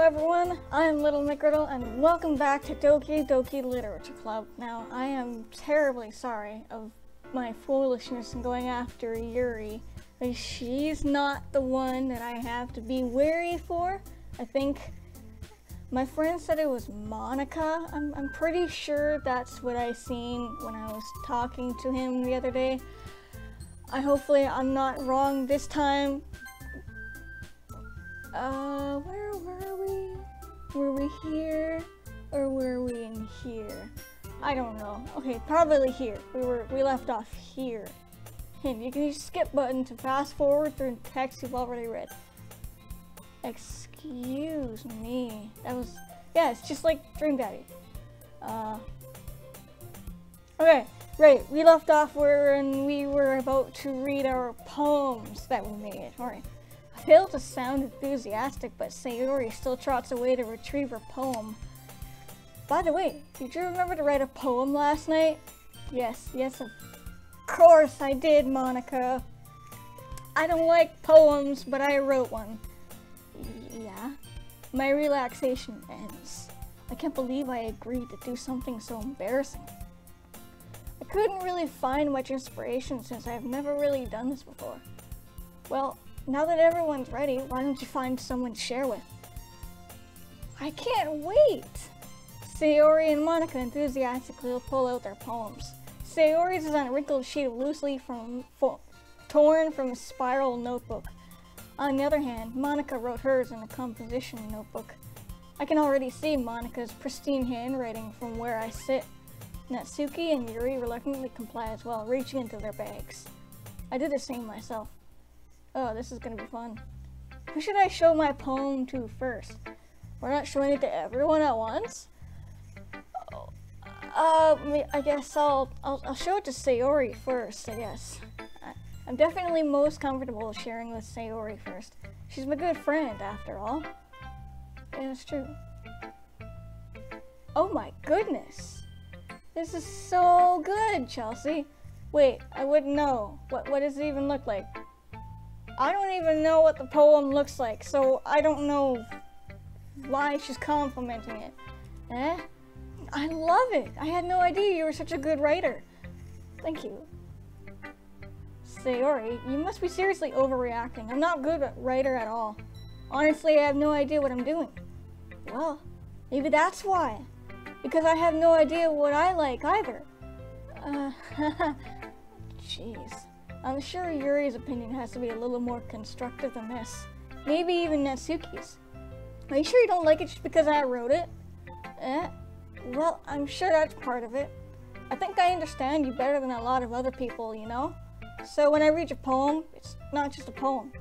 everyone, I'm Little McGriddle and welcome back to Doki Literature Club. Now, I am terribly sorry of my foolishness in going after Yuri. She's not the one that I have to be wary for. I think my friend said it was Monica. I'm pretty sure that's what I seen when I was talking to him the other day. Hopefully I'm not wrong this time. Where were we? Were we here? Or were we in here? I don't know. Okay, probably here. We left off here. And you can use the skip button to fast forward through text you've already read. Excuse me. Yeah, it's just like Dream Daddy. Okay, right. We left off when we were about to read our poems that we made. Alright. I fail to sound enthusiastic, but Sayori still trots away to retrieve her poem. By the way, did you remember to write a poem last night? Yes, of course I did, Monica. I don't like poems, but I wrote one. Yeah? My relaxation ends. I can't believe I agreed to do something so embarrassing. I couldn't really find much inspiration since I've never really done this before. Well, now that everyone's ready, why don't you find someone to share with? I can't wait! Sayori and Monica enthusiastically will pull out their poems. Sayori's is on a wrinkled sheet of loose leaf torn from a spiral notebook. On the other hand, Monica wrote hers in a composition notebook. I can already see Monica's pristine handwriting from where I sit. Natsuki and Yuri reluctantly comply as well, reaching into their bags. I did the same myself. Oh, this is gonna be fun. Who should I show my poem to first? We're not showing it to everyone at once? I guess I'll show it to Sayori first, I guess. I'm definitely most comfortable sharing with Sayori first. She's my good friend, after all. Yeah, it's true. Oh my goodness! This is so good, Chelsea. Wait, I wouldn't know. What does it even look like? I don't even know what the poem looks like, so I don't know why she's complimenting it. Eh? I love it! I had no idea you were such a good writer. Thank you. Sayori, you must be seriously overreacting. I'm not a good writer at all. Honestly, I have no idea what I'm doing. Well, maybe that's why. Because I have no idea what I like either. Jeez. I'm sure Yuri's opinion has to be a little more constructive than this. Maybe even Natsuki's. Are you sure you don't like it just because I wrote it? Well, I'm sure that's part of it. I think I understand you better than a lot of other people, you know? So when I read your poem, it's not just a poem.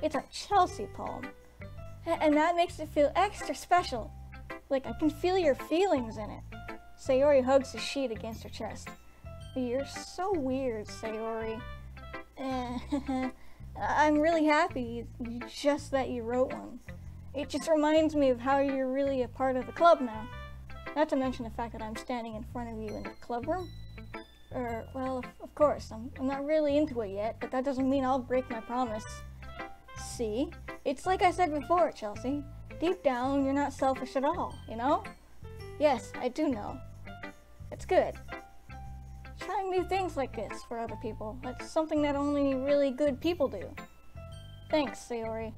It's a Chelsea poem. And that makes it feel extra special. Like I can feel your feelings in it. Sayori hugs the sheet against her chest. You're so weird, Sayori. I'm really happy just that you wrote one. It just reminds me of how you're really a part of the club now. Not to mention the fact that I'm standing in front of you in the club room. Well, of course, I'm not really into it yet, but that doesn't mean I'll break my promise. See? It's like I said before, Chelsea. Deep down, you're not selfish at all, you know? Yes, I do know. It's good. Trying new things like this for other people. That's something that only really good people do. Thanks, Sayori.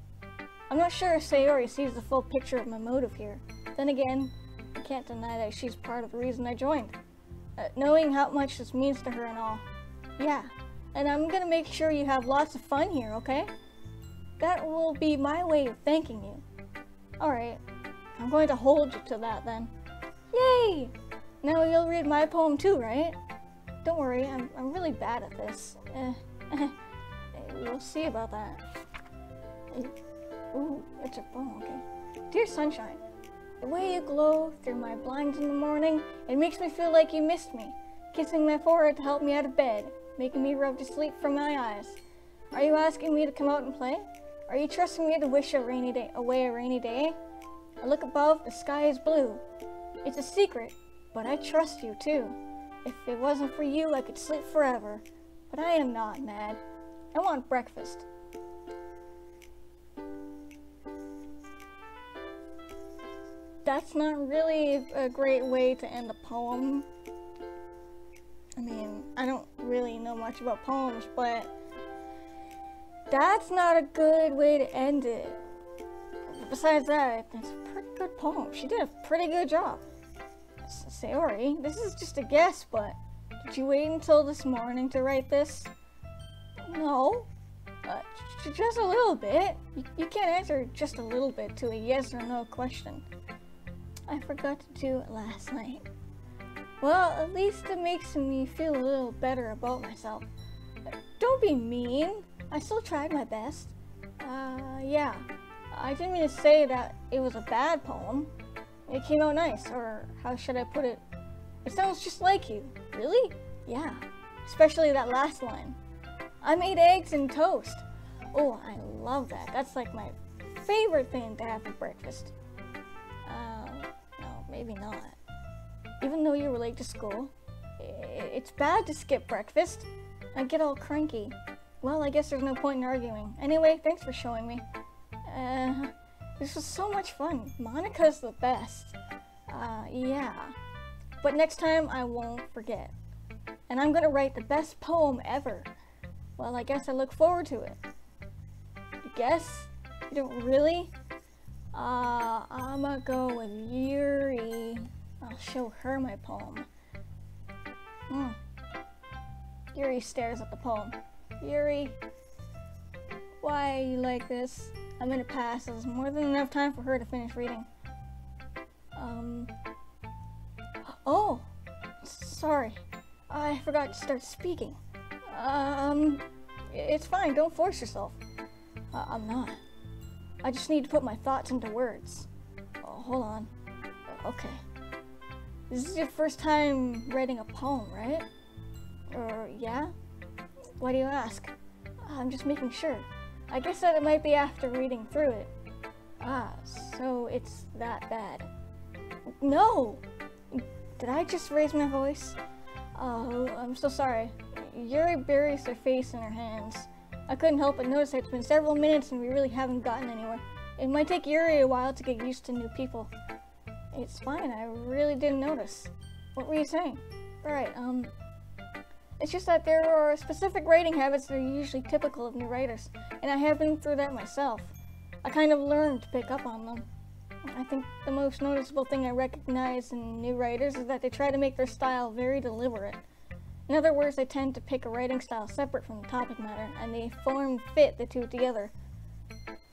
I'm not sure if Sayori sees the full picture of my motive here. Then again, I can't deny that she's part of the reason I joined. Knowing how much this means to her and all. Yeah, and I'm gonna make sure you have lots of fun here, okay? That will be my way of thanking you. Alright, I'm going to hold you to that then. Yay! Now you'll read my poem too, right? Don't worry, I'm really bad at this. We'll see about that. Ooh, it's a poem, okay. Dear Sunshine, the way you glow through my blinds in the morning, it makes me feel like you missed me. Kissing my forehead to help me out of bed, making me rub to sleep from my eyes. Are you asking me to come out and play? Are you trusting me to wish away a rainy day? I look above, the sky is blue. It's a secret, but I trust you too. If it wasn't for you, I could sleep forever. But I am not mad. I want breakfast. that's not really a great way to end a poem. I mean, I don't really know much about poems, but that's not a good way to end it. Besides that, it's a pretty good poem. She did a pretty good job. Sayori, this is just a guess, but did you wait until this morning to write this? No. Just a little bit. You can't answer just a little bit to a yes or no question. I forgot to do it last night. Well, at least it makes me feel a little better about myself. Don't be mean. I still tried my best. Yeah. I didn't mean to say that it was a bad poem. It came out nice, or how should I put it? It sounds just like you. Really? Yeah. Especially that last line. I made eggs and toast. Oh, I love that. That's like my favorite thing to have for breakfast. No, maybe not. Even though you were late to school, it's bad to skip breakfast. I get all cranky. Well, I guess there's no point in arguing. Anyway, thanks for showing me. This was so much fun. Monica's the best. Yeah. But next time I won't forget. And I'm gonna write the best poem ever. Well, I guess I look forward to it. You guess? You don't really? I'ma go with Yuri. I'll show her my poem. Yuri stares at the poem. Yuri, why are you like this? I'm gonna pass. There's more than enough time for her to finish reading. Oh, sorry. I forgot to start speaking. It's fine. Don't force yourself. I'm not. I just need to put my thoughts into words. Oh, hold on. Okay. This is your first time writing a poem, right? Yeah? Why do you ask? I'm just making sure. I guess that it might be after reading through it. So it's that bad. No! Did I just raise my voice? Oh, I'm so sorry. Yuri buries her face in her hands. I couldn't help but notice that it's been several minutes and we really haven't gotten anywhere. It might take Yuri a while to get used to new people. It's fine, I really didn't notice. What were you saying? Alright, it's just that there are specific writing habits that are usually typical of new writers, and I have been through that myself. I kind of learned to pick up on them. I think the most noticeable thing I recognize in new writers is that they try to make their style very deliberate. In other words, they tend to pick a writing style separate from the topic matter, and they fit the two together.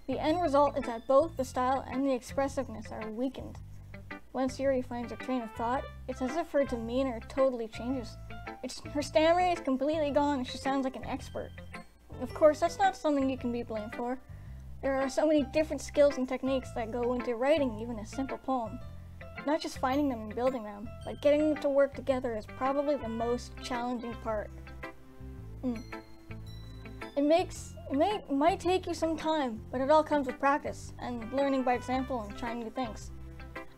The end result is that both the style and the expressiveness are weakened. Once Yuri finds her train of thought, it's as if her demeanor totally changes. Her stammering is completely gone and she sounds like an expert. Of course, that's not something you can be blamed for. There are so many different skills and techniques that go into writing even a simple poem. Not just finding them and building them, but getting them to work together is probably the most challenging part. It might take you some time, but it all comes with practice and learning by example and trying new things.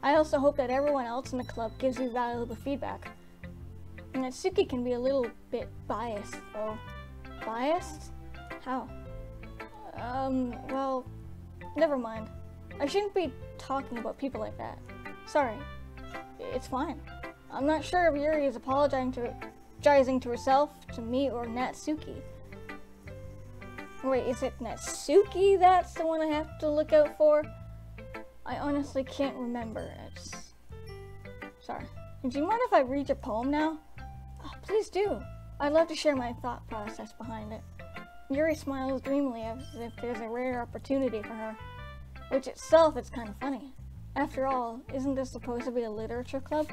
I also hope that everyone else in the club gives you valuable feedback. And Natsuki can be a little bit biased, though. Biased? How? Well, never mind. I shouldn't be talking about people like that. Sorry. It's fine. I'm not sure if Yuri is apologizing to herself, to me, or Natsuki. Wait, is it Natsuki that's the one I have to look out for? I honestly can't remember. Sorry. Do you mind if I read your poem now? Oh, please do. I'd love to share my thought process behind it. Yuri smiles dreamily as if there's a rare opportunity for her, which itself is kind of funny. After all, isn't this supposed to be a literature club?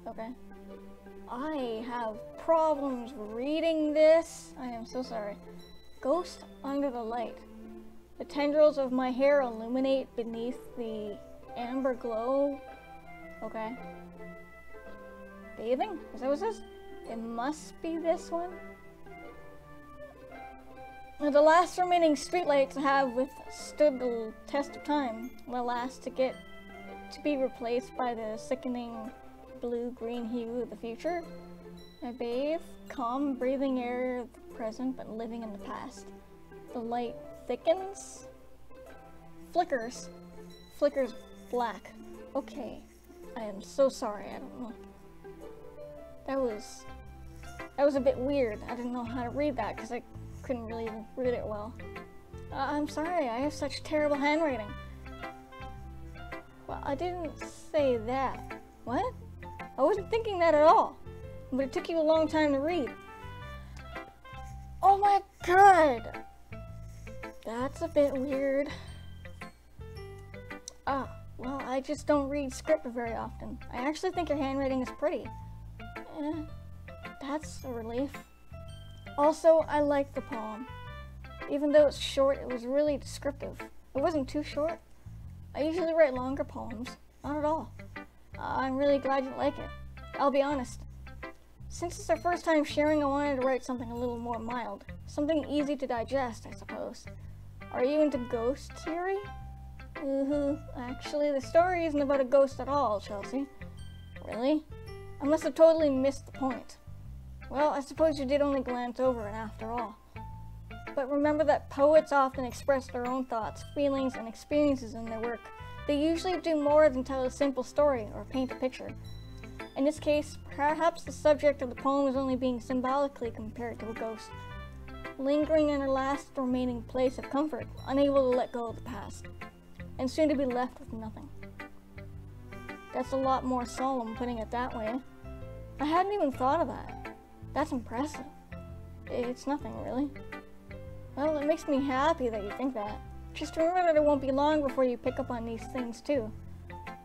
Okay. I have problems reading this. I am so sorry. Ghost under the light. The tendrils of my hair illuminate beneath the amber glow. Okay. Bathing? Is that what it says? It must be this one. The last remaining streetlights have withstood the test of time. The last to be replaced by the sickening blue-green hue of the future. I bathe, calm, breathing air of the present, but living in the past. The light thickens, flickers black. Okay. I am so sorry, I don't know. That was a bit weird. I didn't know how to read that because I couldn't really read it well. I'm sorry, I have such terrible handwriting. Well, I didn't say that. What? I wasn't thinking that at all. But it took you a long time to read. Oh my god! That's a bit weird. Well, I just don't read script very often. I actually think your handwriting is pretty. That's a relief. Also, I like the poem. Even though it's short, it was really descriptive. It wasn't too short. I usually write longer poems. Not at all. I'm really glad you like it. I'll be honest. Since it's our first time sharing, I wanted to write something a little more mild. Something easy to digest, I suppose. Are you into ghost theory? Actually, the story isn't about a ghost at all, Chelsea. Really? I must have totally missed the point. Well, I suppose you did only glance over it after all. But remember that poets often express their own thoughts, feelings, and experiences in their work. They usually do more than tell a simple story or paint a picture. In this case, perhaps the subject of the poem is only being symbolically compared to a ghost, lingering in her last remaining place of comfort, unable to let go of the past, and soon to be left with nothing. That's a lot more solemn, putting it that way. I hadn't even thought of that. That's impressive. It's nothing, really. Well, it makes me happy that you think that. Just remember that it won't be long before you pick up on these things, too.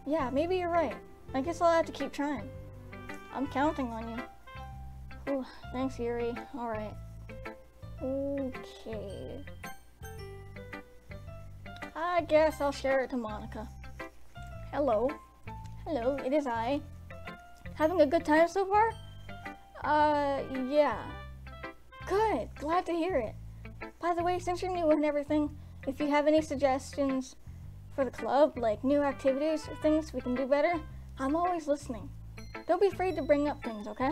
Yeah, maybe you're right. I guess I'll have to keep trying. I'm counting on you. Whew, thanks, Yuri. Alright. Okay. I guess I'll share it to Monica. Hello. Hello, it is I. Having a good time so far? Yeah. Good, glad to hear it. By the way, since you're new and everything, if you have any suggestions for the club, like new activities or things we can do better, I'm always listening. Don't be afraid to bring up things, okay?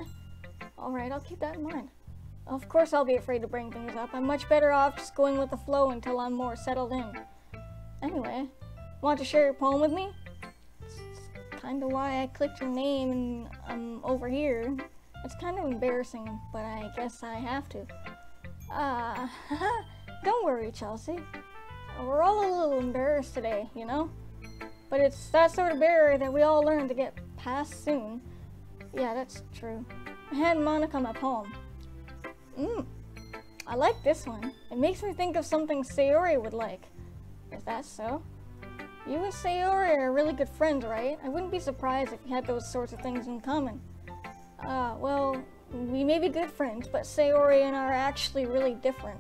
Alright, I'll keep that in mind. Of course I'll be afraid to bring things up. I'm much better off just going with the flow until I'm more settled in. Anyway, want to share your poem with me? It's kind of why I clicked your name and I'm over here. It's kind of embarrassing, but I guess I have to. Don't worry, Chelsea. We're all a little embarrassed today, you know? But it's that sort of barrier that we all learn to get past soon. Yeah, that's true. I handed Monica my poem. I like this one. It makes me think of something Sayori would like. Is that so? You and Sayori are really good friends, right? I wouldn't be surprised if you had those sorts of things in common. Well, we may be good friends, but Sayori and I are actually really different.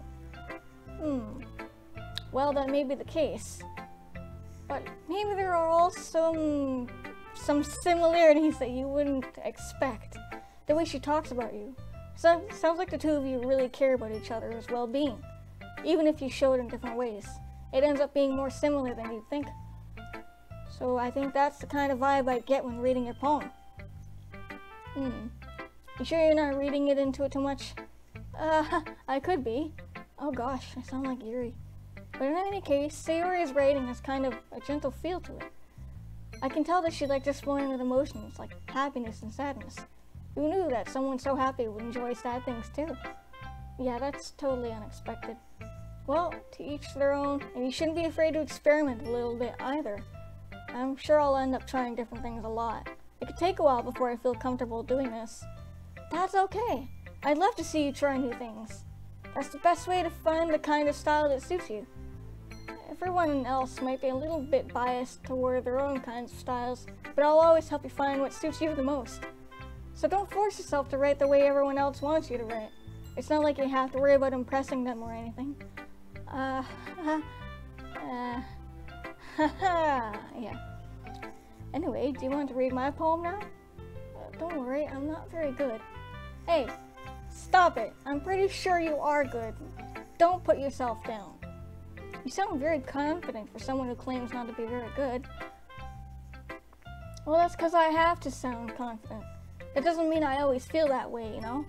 Well, that may be the case. But maybe there are also some similarities that you wouldn't expect. The way she talks about you. Sounds like the two of you really care about each other's well-being. Even if you show it in different ways. It ends up being more similar than you'd think. So I think that's the kind of vibe I get when reading your poem. You sure you're not reading it into it too much? I could be. Oh gosh, I sound like Yuri. But in any case, Sayori's writing has kind of a gentle feel to it. I can tell that she likes exploring with emotions like happiness and sadness. Who knew that someone so happy would enjoy sad things too? Yeah, that's totally unexpected. Well, to each their own, and you shouldn't be afraid to experiment a little bit either. I'm sure I'll end up trying different things a lot. It could take a while before I feel comfortable doing this. That's okay. I'd love to see you try new things. That's the best way to find the kind of style that suits you. Everyone else might be a little bit biased toward their own kinds of styles, but I'll always help you find what suits you the most. So don't force yourself to write the way everyone else wants you to write. It's not like you have to worry about impressing them or anything. Yeah. Anyway, do you want to read my poem now? Don't worry, I'm not very good. Hey, stop it. I'm pretty sure you are good. Don't put yourself down. You sound very confident for someone who claims not to be very good. Well, that's because I have to sound confident. It doesn't mean I always feel that way, you know?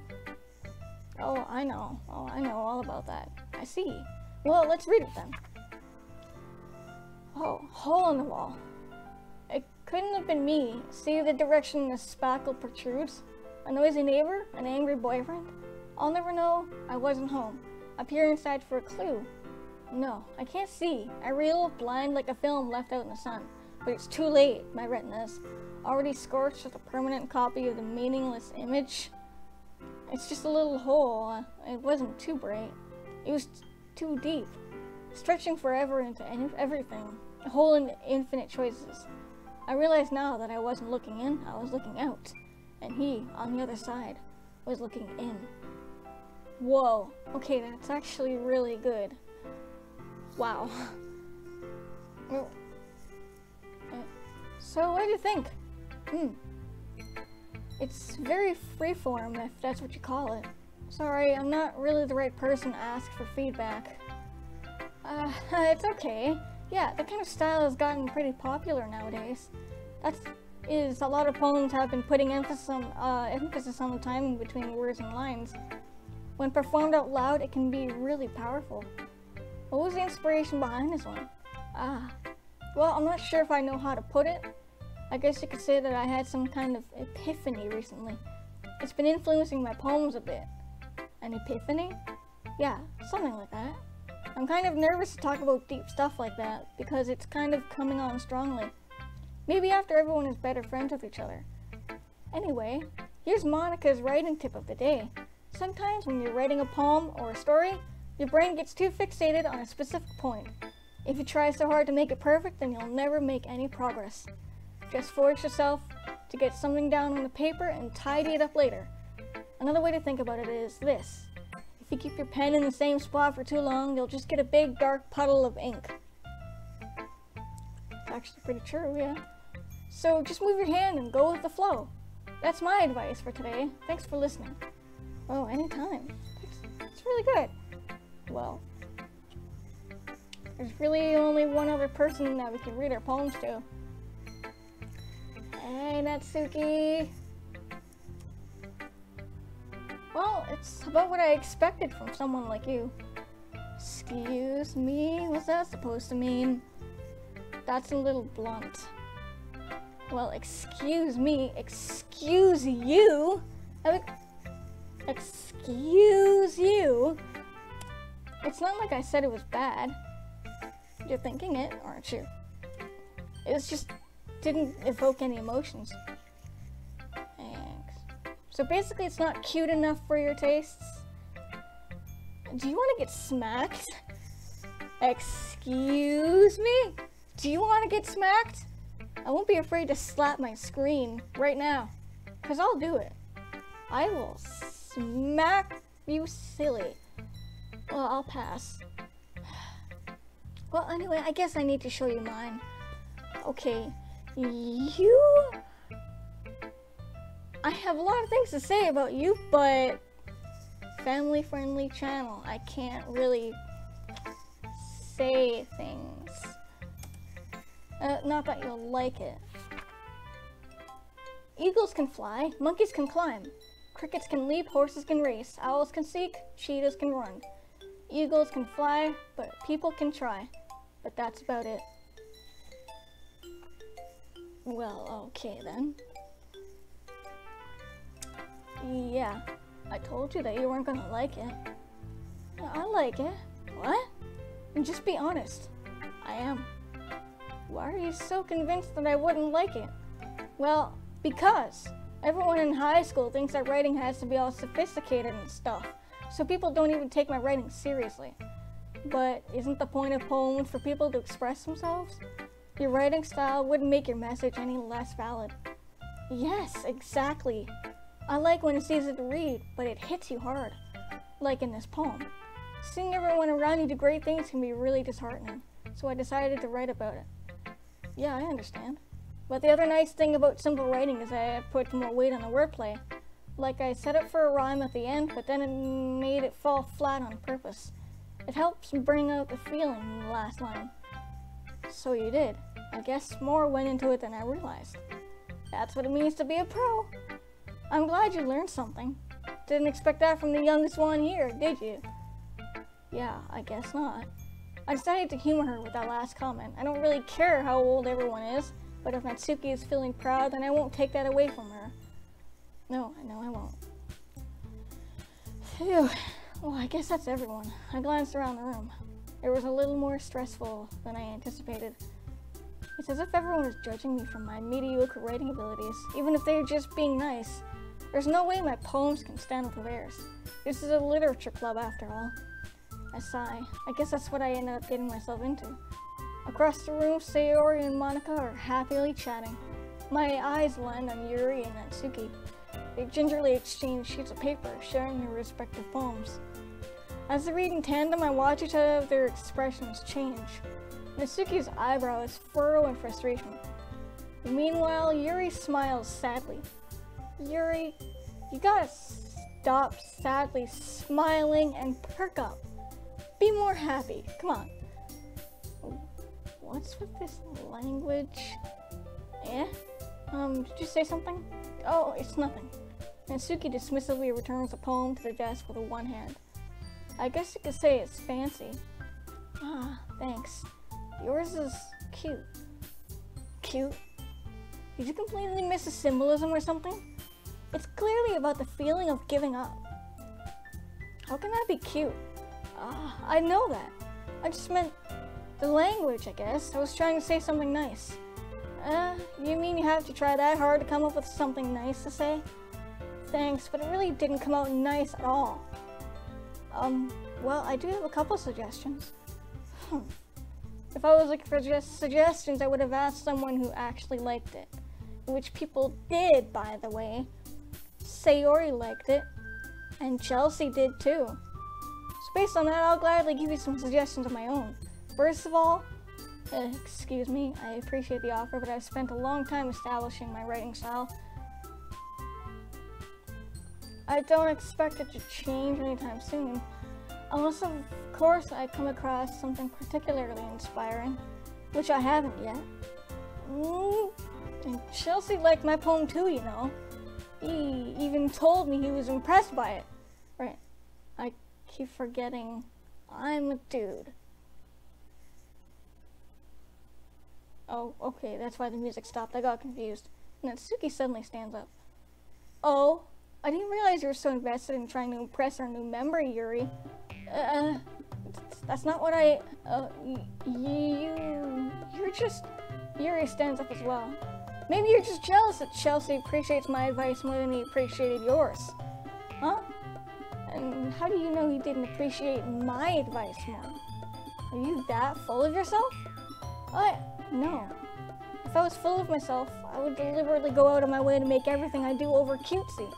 Oh, I know. Oh, I know all about that. I see. Well, let's read it then. Oh, hole in the wall. Couldn't have been me. See the direction the spackle protrudes? A noisy neighbor? An angry boyfriend? I'll never know. I wasn't home. I peer inside for a clue. No, I can't see. I reel blind like a film left out in the sun. But it's too late. My retina's already scorched with a permanent copy of the meaningless image. It's just a little hole. It wasn't too bright. It was too deep, stretching forever into everything. A hole in infinite choices. I realize now that I wasn't looking in, I was looking out. And he, on the other side, was looking in. Whoa. Okay, that's actually really good. Wow. So what do you think? It's very freeform, if that's what you call it. Sorry, I'm not really the right person to ask for feedback. It's okay. Yeah, that kind of style has gotten pretty popular nowadays. A lot of poems have been putting emphasis on the timing between words and lines. When performed out loud, it can be really powerful. What was the inspiration behind this one? Well, I'm not sure if I know how to put it. I guess you could say that I had some kind of epiphany recently. It's been influencing my poems a bit. An epiphany? Yeah, something like that. I'm kind of nervous to talk about deep stuff like that because it's kind of coming on strongly. Maybe after everyone is better friends with each other. Anyway, here's Monica's writing tip of the day. Sometimes when you're writing a poem or a story, your brain gets too fixated on a specific point. If you try so hard to make it perfect, then you'll never make any progress. Just force yourself to get something down on the paper and tidy it up later. Another way to think about it is this. If you keep your pen in the same spot for too long, you'll just get a big dark puddle of ink. It's actually pretty true, yeah. So just move your hand and go with the flow. That's my advice for today. Thanks for listening. Oh, anytime. It's really good. Well, there's really only one other person that we can read our poems to. Hey, Natsuki. Well, it's about what I expected from someone like you. Excuse me? What's that supposed to mean? That's a little blunt. Well, excuse me. Excuse you? Excuse you? It's not like I said it was bad. You're thinking it, aren't you? It was just didn't evoke any emotions. Thanks. So basically it's not cute enough for your tastes? Do you want to get smacked? Excuse me? Do you want to get smacked? I won't be afraid to slap my screen right now, because I'll do it. I will smack you silly. Well, I'll pass. Well, anyway, I guess I need to show you mine. Okay, I have a lot of things to say about you, but family-friendly channel. I can't really say things. Not that you'll like it. Eagles can fly, monkeys can climb, crickets can leap, horses can race, owls can seek, cheetahs can run. Eagles can fly, but people can try. But that's about it. Well, okay then. Yeah, I told you that you weren't gonna like it. I like it. What? And just be honest. I am. Why are you so convinced that I wouldn't like it? Well, because everyone in high school thinks that writing has to be all sophisticated and stuff, so people don't even take my writing seriously. But isn't the point of poems for people to express themselves? Your writing style wouldn't make your message any less valid. Yes, exactly. I like when it's easy to read, but it hits you hard. Like in this poem. Seeing everyone around you do great things can be really disheartening, so I decided to write about it. Yeah, I understand. But the other nice thing about simple writing is that I put more weight on the wordplay. Like I set it for a rhyme at the end, but then it made it fall flat on purpose. It helps bring out the feeling in the last line. So you did. I guess more went into it than I realized. That's what it means to be a pro. I'm glad you learned something. Didn't expect that from the youngest one here, did you? Yeah, I guess not. I decided to humor her with that last comment. I don't really care how old everyone is. But if Natsuki is feeling proud, then I won't take that away from her. No, I won't. Phew. Well, I guess that's everyone. I glanced around the room. It was a little more stressful than I anticipated. It's as if everyone was judging me for my mediocre writing abilities, even if they're just being nice. There's no way my poems can stand up to theirs. This is a literature club after all. I sigh. I guess that's what I ended up getting myself into. Across the room, Sayori and Monica are happily chatting. My eyes land on Yuri and Natsuki. They gingerly exchange sheets of paper, sharing their respective poems. As they read in tandem, I watch each of their expressions change. Natsuki's eyebrows furrow in frustration. Meanwhile, Yuri smiles sadly. Yuri, you gotta stop sadly smiling and perk up. Be more happy. Come on. What's with this language? Eh? Did you say something? Oh, it's nothing. Natsuki dismissively returns the poem to the desk with one hand. I guess you could say it's fancy. Ah, thanks. Yours is cute. Cute? Did you completely miss the symbolism or something? It's clearly about the feeling of giving up. How can that be cute? Ah, I know that. I just meant the language, I guess. I was trying to say something nice. You mean you have to try that hard to come up with something nice to say? Thanks, but it really didn't come out nice at all. Well, I do have a couple suggestions. If I was looking for suggestions, I would have asked someone who actually liked it. Which people did, by the way. Sayori liked it, and Chelsea did too. So based on that, I'll gladly give you some suggestions of my own. First of all, excuse me, I appreciate the offer, but I've spent a long time establishing my writing style. I don't expect it to change anytime soon, unless of course I come across something particularly inspiring, which I haven't yet. And Chelsea liked my poem too, you know. He even told me he was impressed by it. Right, I keep forgetting I'm a dude. Oh, okay, that's why the music stopped. I got confused. Natsuki suddenly stands up. Oh, I didn't realize you were so invested in trying to impress our new member, Yuri. That's not what I, you're just... Yuri stands up as well. Maybe you're just jealous that Chelsea appreciates my advice more than he appreciated yours. Huh? And how do you know he didn't appreciate my advice more? Are you that full of yourself? No. If I was full of myself, I would deliberately go out of my way to make everything I do over cutesy.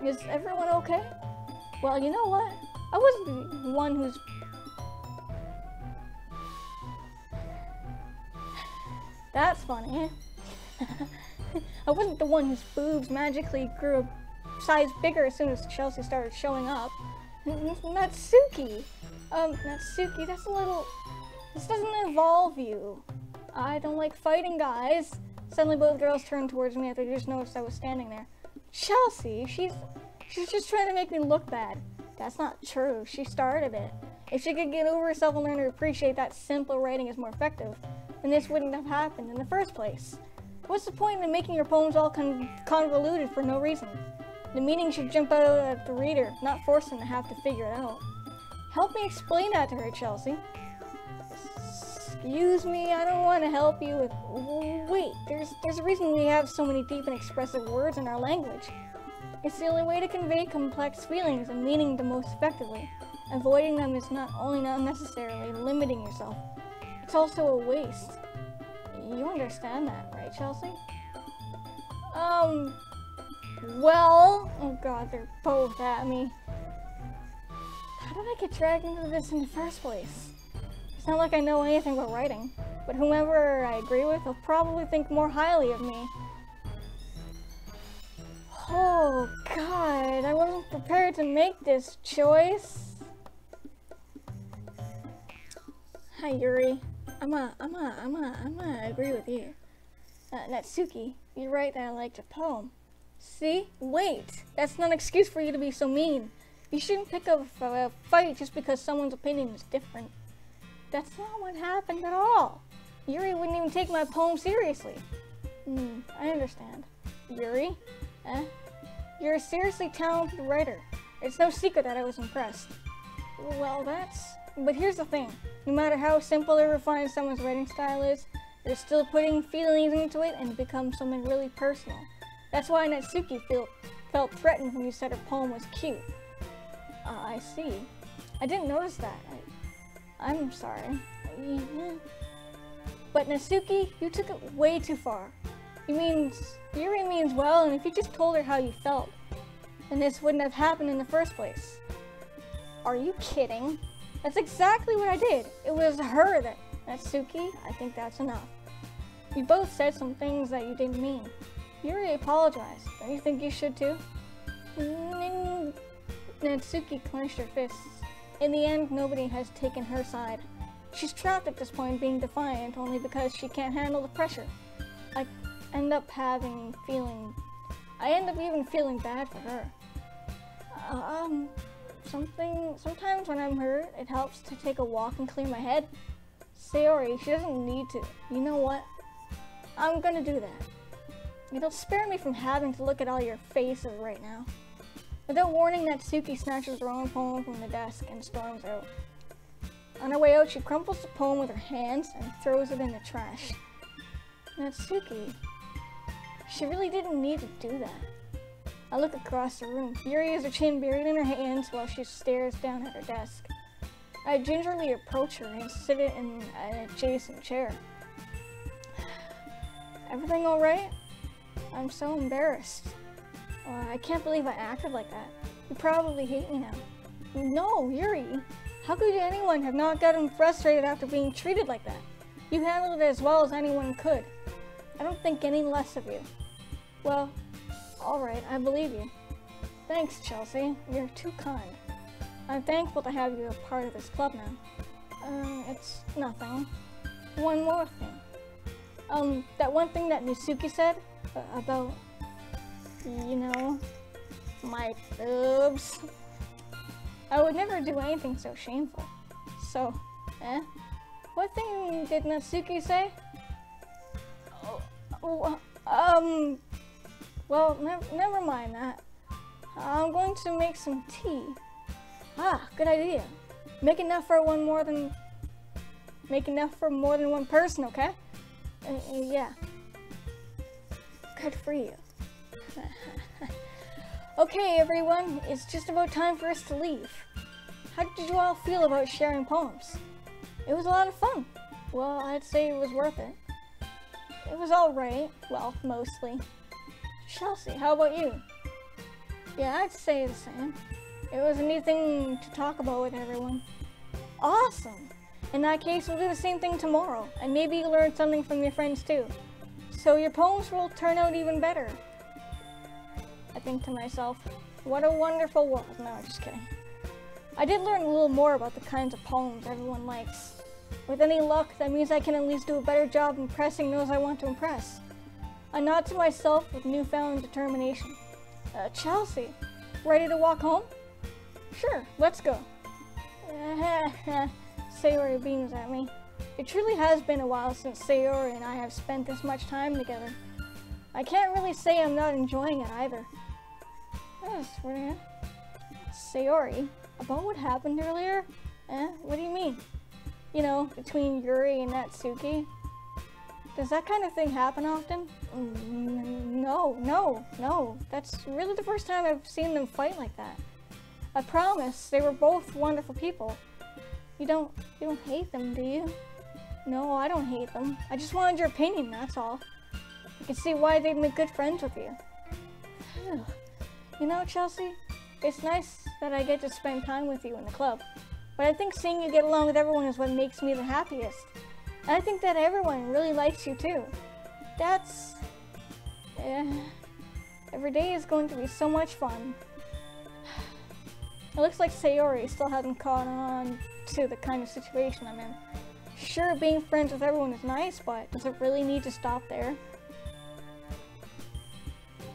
Is everyone okay? Well, you know what? I wasn't the one who's... That's funny. I wasn't the one whose boobs magically grew a size bigger as soon as Chelsea started showing up. Natsuki! Natsuki, that's a little... This doesn't involve you. I don't like fighting guys. Suddenly both girls turned towards me after they just noticed I was standing there. Chelsea, she's just trying to make me look bad. That's not true. She started it. If she could get over herself and learn to appreciate that simple writing is more effective, then this wouldn't have happened in the first place. What's the point in making your poems all convoluted for no reason? The meaning should jump out at the reader, not force them to have to figure it out. Help me explain that to her, Chelsea. Excuse me, I don't want to help you with... Wait, there's a reason we have so many deep and expressive words in our language. It's the only way to convey complex feelings and meaning the most effectively. Avoiding them is not only not necessarily limiting yourself, it's also a waste. You understand that, right, Chelsea? Well... Oh god, they're both at me. How did I get dragged into this in the first place? It's not like I know anything about writing, but whomever I agree with will probably think more highly of me. Oh god, I wasn't prepared to make this choice. Hi Yuri, I'ma agree with you. Natsuki, you're right that I liked your poem. See? Wait, that's not an excuse for you to be so mean. You shouldn't pick up a fight just because someone's opinion is different. That's not what happened at all. Yuri wouldn't even take my poem seriously. I understand. Yuri? You're a seriously talented writer. It's no secret that I was impressed. Well, but here's the thing. No matter how simple or refined someone's writing style is, they're still putting feelings into it and it becomes something really personal. That's why Natsuki felt threatened when you said her poem was cute. I see. I didn't notice that. I'm sorry. But Natsuki, you took it way too far. Yuri means well, and if you just told her how you felt, then this wouldn't have happened in the first place. Are you kidding? That's exactly what I did. It was her that... Natsuki, I think that's enough. You both said some things that you didn't mean. Yuri apologized. Don't you think you should too? Natsuki clenched her fists. In the end, nobody has taken her side. She's trapped at this point, being defiant only because she can't handle the pressure. I end up even feeling bad for her. Sometimes when I'm hurt, it helps to take a walk and clear my head. Sayori, she doesn't need to. You know what? I'm gonna do that. It'll spare me from having to look at all your faces right now. Without warning, Natsuki snatches her own poem from the desk and storms out. On her way out, she crumples the poem with her hands and throws it in the trash. Natsuki, she really didn't need to do that. I look across the room. Yuri has her chin buried in her hands while she stares down at her desk. I gingerly approach her and sit in an adjacent chair. Everything all right? I'm so embarrassed. I can't believe I acted like that. You probably hate me now. No, Yuri. How could anyone have not gotten frustrated after being treated like that? You handled it as well as anyone could. I don't think any less of you. Well, alright, I believe you. Thanks, Chelsea. You're too kind. I'm thankful to have you a part of this club now. It's nothing. One more thing. That one thing that Natsuki said about, you know, my boobs. I would never do anything so shameful. So, what thing did Natsuki say? Well, never mind that. I'm going to make some tea. Good idea. Make enough for more than one person, okay? Yeah. Good for you. Okay, everyone, it's just about time for us to leave. How did you all feel about sharing poems? It was a lot of fun. Well, I'd say it was worth it. It was alright. Well, mostly. Chelsea, how about you? Yeah, I'd say the same. It was a neat thing to talk about with everyone. Awesome! In that case, we'll do the same thing tomorrow, and maybe you'll learn something from your friends too. So your poems will turn out even better. I think to myself, what a wonderful world. No, just kidding. I did learn a little more about the kinds of poems everyone likes. With any luck, that means I can at least do a better job impressing those I want to impress. I nod to myself with newfound determination. Chelsea, ready to walk home? Sure, let's go. Sayori beams at me. It truly has been a while since Sayori and I have spent this much time together. I can't really say I'm not enjoying it either. Sayori, about what happened earlier? What do you mean? You know, between Yuri and Natsuki? Does that kind of thing happen often? No. That's really the first time I've seen them fight like that. I promise, they were both wonderful people. You don't hate them, do you? No, I don't hate them. I just wanted your opinion, that's all. I can see why they'd make good friends with you. You know, Chelsea, it's nice that I get to spend time with you in the club. But I think seeing you get along with everyone is what makes me the happiest. And I think that everyone really likes you too. That's... every day is going to be so much fun. It looks like Sayori still hasn't caught on to the kind of situation I'm in. Sure, being friends with everyone is nice, but does it really need to stop there?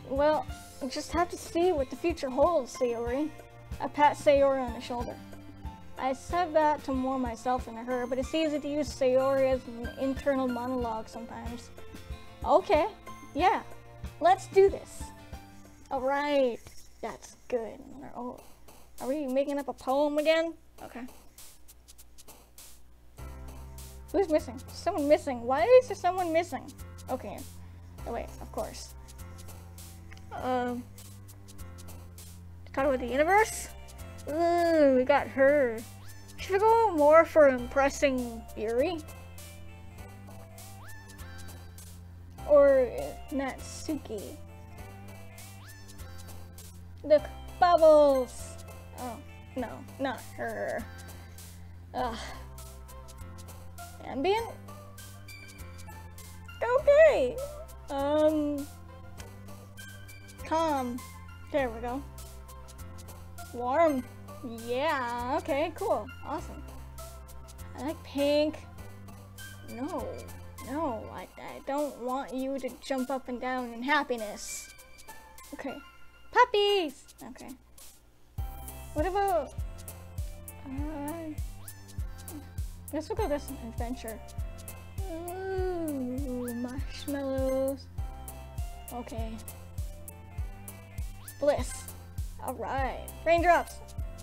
Well, we'll just have to see what the future holds, Sayori. I pat Sayori on the shoulder. I I said that to more myself than her, but it's easy to use Sayori as an internal monologue sometimes. Okay, yeah, let's do this. Alright, that's good. Oh, are we making up a poem again? Okay. Who's missing? Someone missing. Why is there someone missing? Okay. Oh wait, of course. Talk about the universe? Ooh, we got her. Should we go more for impressing Yuri? Or Natsuki? Look, bubbles! Oh, no, not her. Ugh. Ambient? Okay! Calm. There we go. Warm. Yeah, okay, cool. Awesome. I like pink. No, I don't want you to jump up and down in happiness. Okay. Puppies! Okay. What about... let's go this adventure. Ooh, marshmallows. Okay. Bliss. Alright. Raindrops.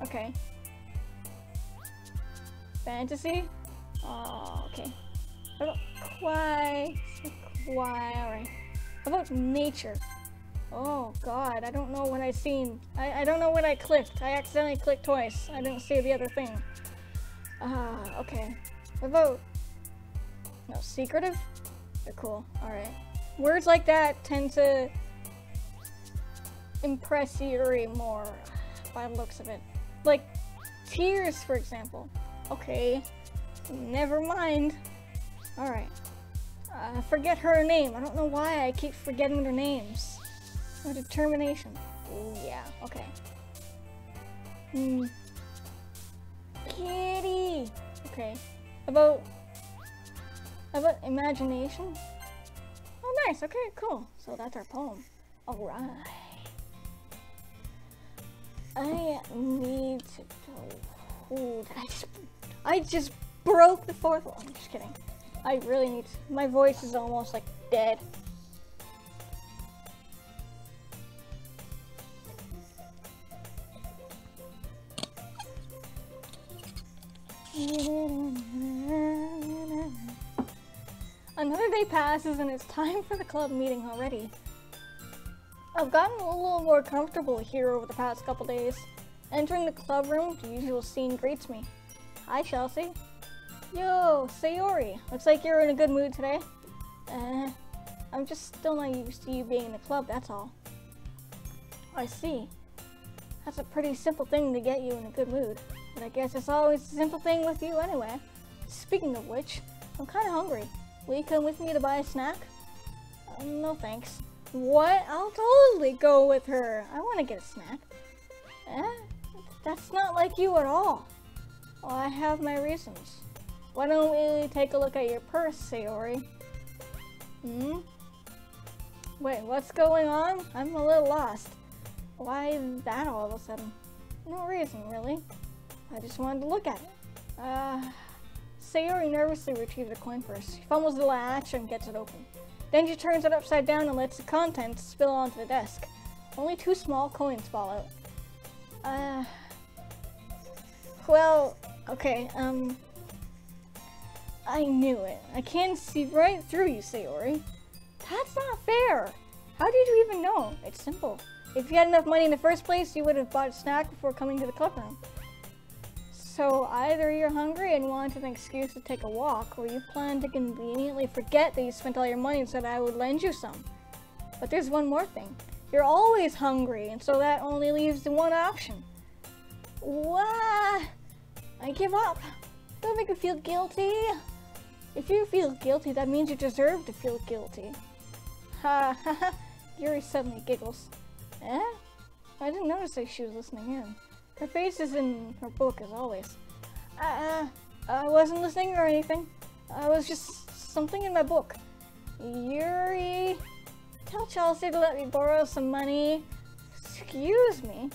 Okay. Fantasy? Oh, okay. What about Kawaii? Alright. How about nature? Oh god, I don't know what I seen. I don't know what I clicked. I accidentally clicked twice. I didn't see the other thing. Okay. What about... No, secretive? They're cool. Alright. Words like that tend to impress Yuri more by the looks of it. Like, tears, for example. Okay. Never mind. Alright. Forget her name. I don't know why I keep forgetting their names. Her determination. Ooh, yeah, okay. Kitty! Okay. How about imagination? Oh, nice. Okay, cool. So that's our poem. Alright. I need to go. Ooh, I just broke the fourth one. I'm just kidding. I really need to. My voice is almost like dead. Another day passes and it's time for the club meeting already. I've gotten a little more comfortable here over the past couple days. Entering the club room, the usual scene greets me. Hi, Chelsea. Yo, Sayori. Looks like you're in a good mood today. I'm just still not used to you being in the club, that's all. I see. That's a pretty simple thing to get you in a good mood. But I guess it's always a simple thing with you anyway. Speaking of which, I'm kind of hungry. Will you come with me to buy a snack? No thanks. What? I'll totally go with her. I want to get a snack. That's not like you at all. Well, I have my reasons. Why don't we take a look at your purse, Sayori? Wait, what's going on? I'm a little lost. Why that all of a sudden? No reason, really. I just wanted to look at it. Sayori nervously retrieves the coin purse. She fumbles the latch and gets it open. Then she turns it upside down and lets the contents spill onto the desk. Only 2 small coins fall out. Well, okay, I knew it. I can see right through you, Sayori. That's not fair. How did you even know? It's simple. If you had enough money in the first place, you would have bought a snack before coming to the club room. So either you're hungry and wanted an excuse to take a walk, or you plan to conveniently forget that you spent all your money and said I would lend you some. But there's one more thing. You're always hungry, and so that only leaves the one option. What? I give up. Don't make me feel guilty. If you feel guilty, that means you deserve to feel guilty. Ha ha ha. Yuri suddenly giggles. I didn't notice that she was listening in. Her face is in her book as always. I wasn't listening or anything. I was just something in my book. Yuri, tell Chelsea to let me borrow some money. Excuse me?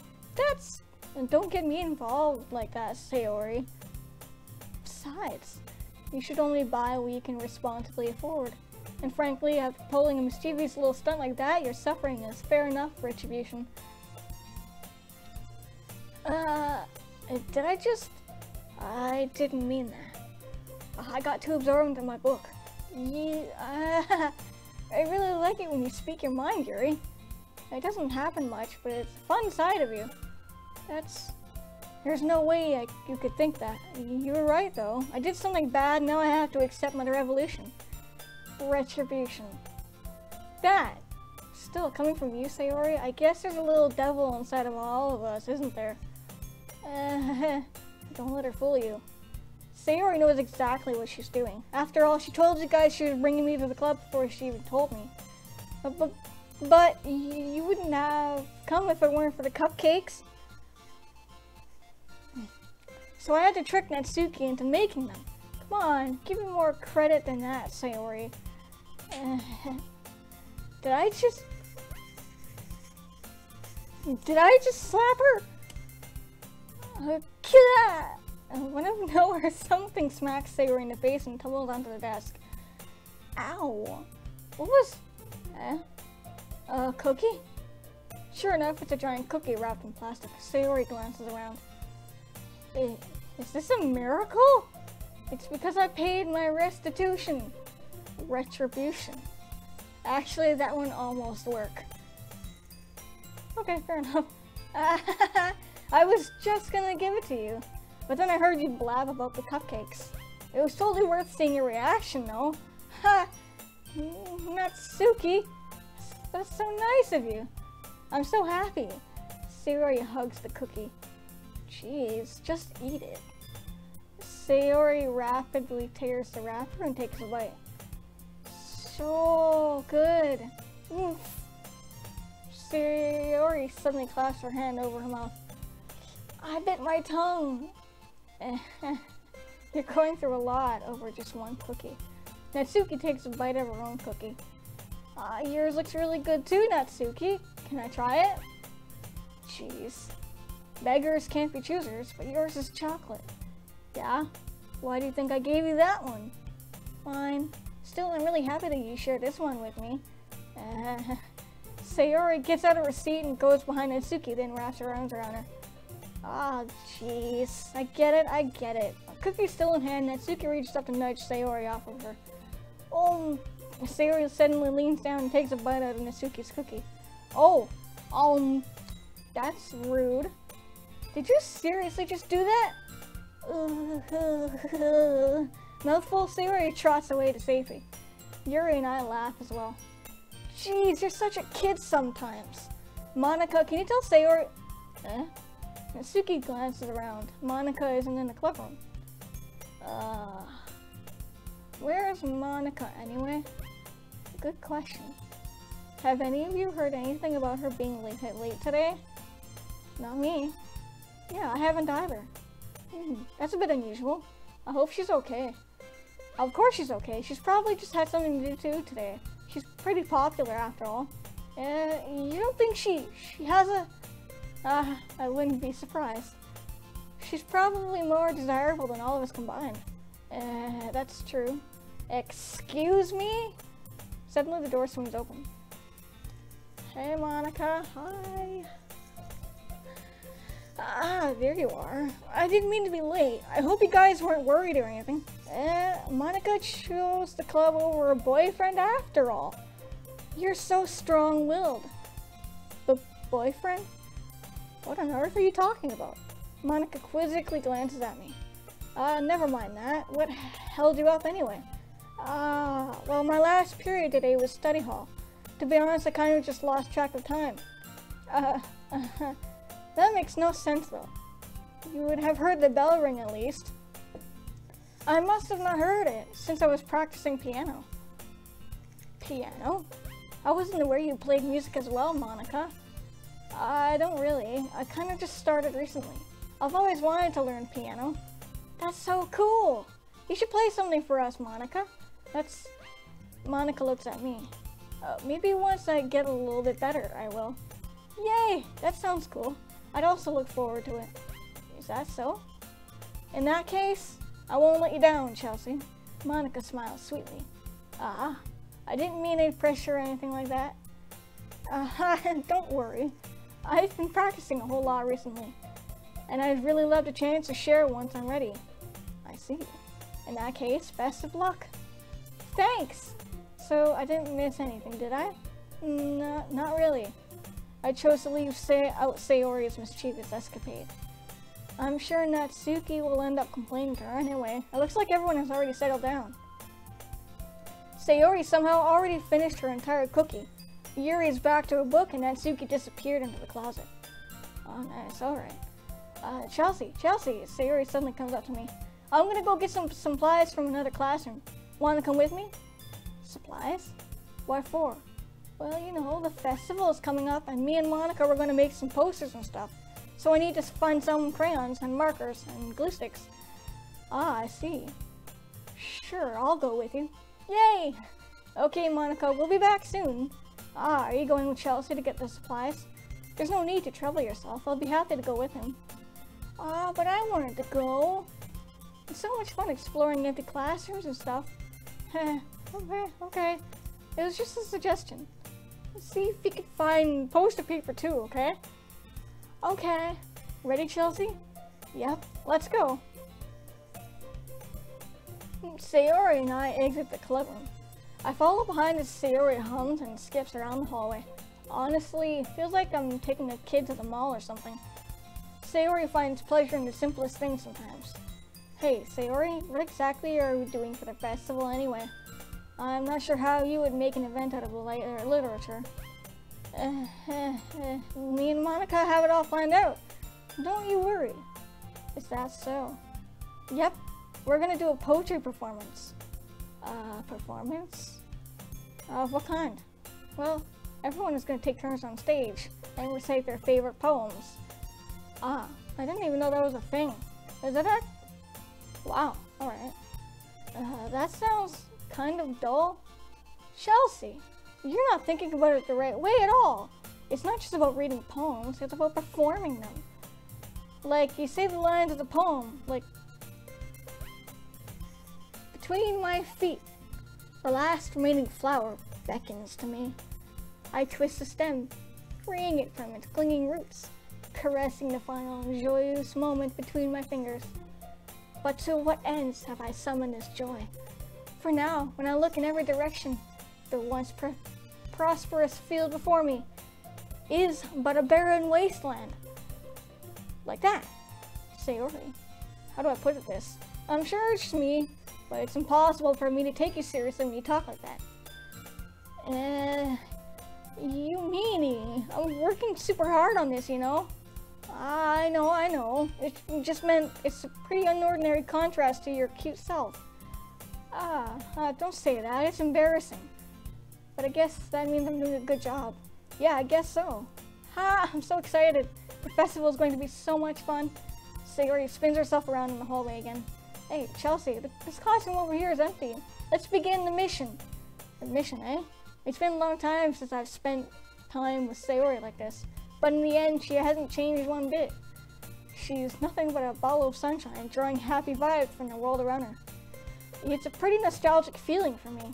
Don't get me involved like that, Sayori. Besides, you should only buy what you can responsibly afford. And frankly, after pulling a mischievous little stunt like that, your suffering is fair enough retribution. I didn't mean that. I got too absorbed into my book. I really like it when you speak your mind, Yuri. It doesn't happen much, but it's a fun side of you. There's no way you could think that. You were right, though. I did something bad, now I have to accept my revolution. Retribution. That. Still, coming from you, Sayori, I guess there's a little devil inside of all of us, isn't there? Don't let her fool you. Sayori knows exactly what she's doing. After all, she told you guys she was bringing me to the club before she even told me. But you wouldn't have come if it weren't for the cupcakes. So I had to trick Natsuki into making them. Come on, give me more credit than that, Sayori. Did I just slap her? One of nowhere, something smacked Sayori in the face and tumbled onto the desk. Ow! What was... cookie? Sure enough, it's a giant cookie wrapped in plastic. Sayori glances around. Is this a miracle? It's because I paid my restitution. Retribution. Actually, that one almost worked. Okay, fair enough. I was just gonna give it to you, but then I heard you blab about the cupcakes. It was totally worth seeing your reaction, though. Ha! Natsuki! That's so nice of you. I'm so happy. Sayori hugs the cookie. Jeez, just eat it. Sayori rapidly tears the wrapper and takes a bite. So good. Oof. Sayori suddenly clasps her hand over her mouth. I bit my tongue. You're going through a lot over just one cookie. Natsuki takes a bite of her own cookie. Yours looks really good too, Natsuki. Can I try it? Jeez. Beggars can't be choosers, but yours is chocolate. Yeah? Why do you think I gave you that one? Fine. Still, I'm really happy that you shared this one with me. Sayori gets out of her seat and goes behind Natsuki, then wraps her arms around her. Ah, jeez. I get it. A cookie's still in hand. Natsuki reaches up to nudge Sayori off of her. Oh, Sayori suddenly leans down and takes a bite out of Natsuki's cookie. Oh, that's rude. Did you seriously just do that? Mouthful, Sayori trots away to safety. Yuri and I laugh as well. Jeez, you're such a kid sometimes. Monica, can you tell Sayori... Natsuki glances around. Monica isn't in the clubroom. Where is Monica anyway? Good question. Have any of you heard anything about her being late today? Not me. Yeah, I haven't either. That's a bit unusual. I hope she's okay. Of course she's okay. She's probably just had something to do too today. She's pretty popular after all. You don't think she has a... I wouldn't be surprised. She's probably more desirable than all of us combined. That's true. Excuse me? Suddenly the door swings open. Hey Monica, hi. There you are. I didn't mean to be late. I hope you guys weren't worried or anything. Monica chose the club over a boyfriend after all. You're so strong-willed. The boyfriend? What on earth are you talking about? Monica quizzically glances at me. Never mind that. What held you up anyway? Well, my last period today was study hall. To be honest, I kind of just lost track of time. That makes no sense though. You would have heard the bell ring at least. I must have not heard it, since I was practicing piano. Piano? I wasn't aware you played music as well, Monica. I don't really. I kind of just started recently. I've always wanted to learn piano. That's so cool! You should play something for us, Monica. Monica looks at me. Maybe once I get a little bit better, I will. Yay! That sounds cool. I'd also look forward to it. Is that so? In that case, I won't let you down, Chelsea. Monica smiled sweetly. Ah, I didn't mean any pressure or anything like that. Don't worry. I've been practicing a whole lot recently, and I'd really love the chance to share once I'm ready. I see. In that case, best of luck. Thanks! So, I didn't miss anything, did I? No, not really. I chose to leave out Sayori's mischievous escapade. I'm sure Natsuki will end up complaining to her anyway. It looks like everyone has already settled down. Sayori somehow already finished her entire cookie. Yuri's back to a book and Natsuki disappeared into the closet. Oh, nice, alright. Chelsea, Sayori suddenly comes up to me. I'm gonna go get some supplies from another classroom. Wanna come with me? Supplies? What for? Well, you know, the festival is coming up and me and Monica were gonna make some posters and stuff. So I need to find some crayons and markers and glue sticks. Ah, I see. Sure, I'll go with you. Yay! Okay, Monica, we'll be back soon. Ah, are you going with Chelsea to get the supplies? There's no need to trouble yourself. I'll be happy to go with him. Ah, but I wanted to go. It's so much fun exploring empty classrooms and stuff. Okay. It was just a suggestion. Let's see if you can find poster paper too, okay? Okay. Ready, Chelsea? Yep, let's go. Sayori and I exit the club room. I follow behind as Sayori hums and skips around the hallway. Honestly, it feels like I'm taking a kid to the mall or something. Sayori finds pleasure in the simplest things sometimes. Hey, Sayori, what exactly are we doing for the festival anyway? I'm not sure how you would make an event out of literature. Me and Monica have it all planned out. Don't you worry. Is that so? Yep, we're gonna do a poetry performance. Performance? Of what kind? Well, everyone is gonna take turns on stage and recite their favorite poems. Ah, I didn't even know that was a thing. Is it a... Wow, alright. That sounds kind of dull. Chelsea, you're not thinking about it the right way at all. It's not just about reading poems, it's about performing them. Like, you say the lines of the poem, like, between my feet, the last remaining flower beckons to me. I twist the stem, freeing it from its clinging roots, caressing the final joyous moment between my fingers. But to what ends have I summoned this joy? For now, when I look in every direction, the once prosperous field before me is but a barren wasteland. Like that. Sayori, how do I put it this? I'm sure it's me, but it's impossible for me to take you seriously when you talk like that. You meanie. I'm working super hard on this, you know? I know. It just meant it's a pretty unordinary contrast to your cute self. Don't say that. It's embarrassing. But I guess that means I'm doing a good job. Yeah, I guess so. I'm so excited. The festival is going to be so much fun. Sayori spins herself around in the hallway again. Hey, Chelsea, this classroom over here is empty. Let's begin the mission. The mission, eh? It's been a long time since I've spent time with Sayori like this. But in the end, she hasn't changed one bit. She's nothing but a ball of sunshine, drawing happy vibes from the world around her. It's a pretty nostalgic feeling for me.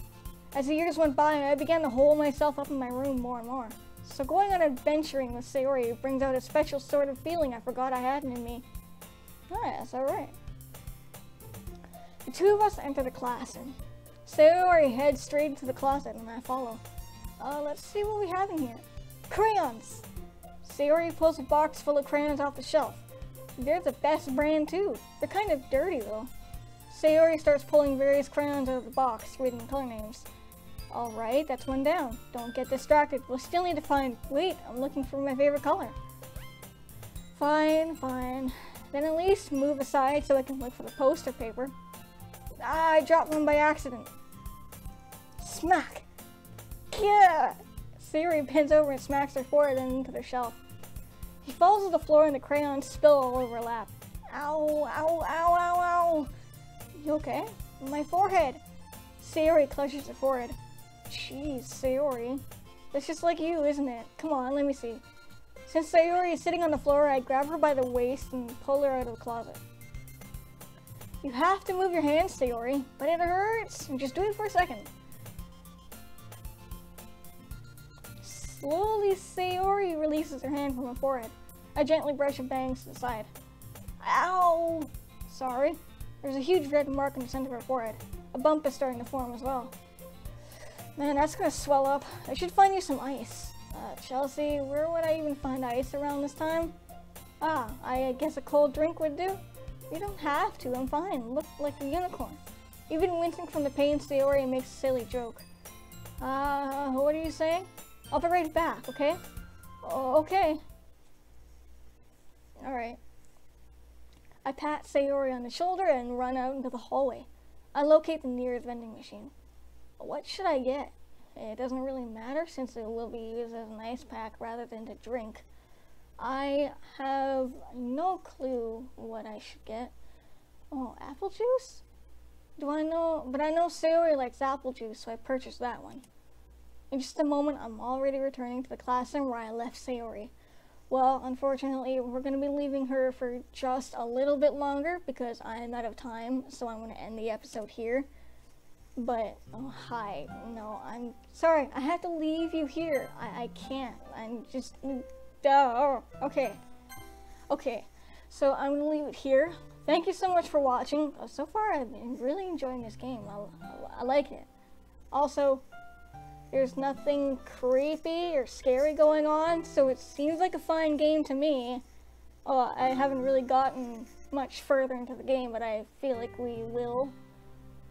As the years went by, I began to hole myself up in my room more and more. So going on adventuring with Sayori brings out a special sort of feeling I forgot I had in me. Oh, yes, alright. The two of us enter the classroom. Sayori heads straight into the closet and I follow. Let's see what we have in here. Crayons! Sayori pulls a box full of crayons off the shelf. They're the best brand too. They're kind of dirty though. Sayori starts pulling various crayons out of the box, reading the color names. Alright, that's one down. Don't get distracted. We'll still need to find... Wait, I'm looking for my favorite color. Fine. Then at least move aside so I can look for the poster paper. I dropped one by accident. Smack! Yeah! Sayori bends over and smacks her forehead into the shelf. He falls to the floor and the crayons spill all over her lap. Ow! You okay? My forehead! Sayori clutches her forehead. Jeez, Sayori. That's just like you, isn't it? Come on, let me see. Since Sayori is sitting on the floor, I grab her by the waist and pull her out of the closet. You have to move your hands, Sayori, but it hurts. Just do it for a second. Slowly, Sayori releases her hand from her forehead. I gently brush her bangs to the side. Ow! Sorry. There's a huge red mark in the center of her forehead. A bump is starting to form as well. Man, that's gonna swell up. I should find you some ice. Chelsea, where would I even find ice around this time? I guess a cold drink would do. You don't have to, I'm fine. Look like a unicorn. Even wincing from the pain, Sayori makes a silly joke. What are you saying? I'll be right back, okay? Okay. Alright. I pat Sayori on the shoulder and run out into the hallway. I locate the nearest vending machine. What should I get? It doesn't really matter since it will be used as an ice pack rather than to drink. I have no clue what I should get. Oh, apple juice? Do I know? But I know Sayori likes apple juice, so I purchased that one. In just a moment, I'm already returning to the classroom where I left Sayori. Well, unfortunately, we're going to be leaving her for just a little bit longer because I'm out of time, so I'm going to end the episode here. But, oh, hi. No, I'm sorry. I have to leave you here. I can't. I'm just... Oh, okay. Okay, so I'm going to leave it here. Thank you so much for watching. So far, I've been really enjoying this game. I like it. Also, there's nothing creepy or scary going on, so it seems like a fine game to me. Oh, I haven't really gotten much further into the game, but I feel like we will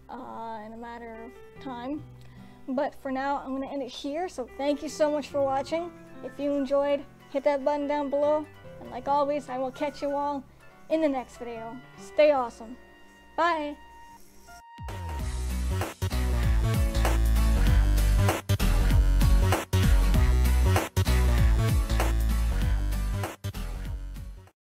in a matter of time. But for now, I'm going to end it here, so thank you so much for watching. If you enjoyed, hit that button down below, and like always, I will catch you all in the next video. Stay awesome. Bye!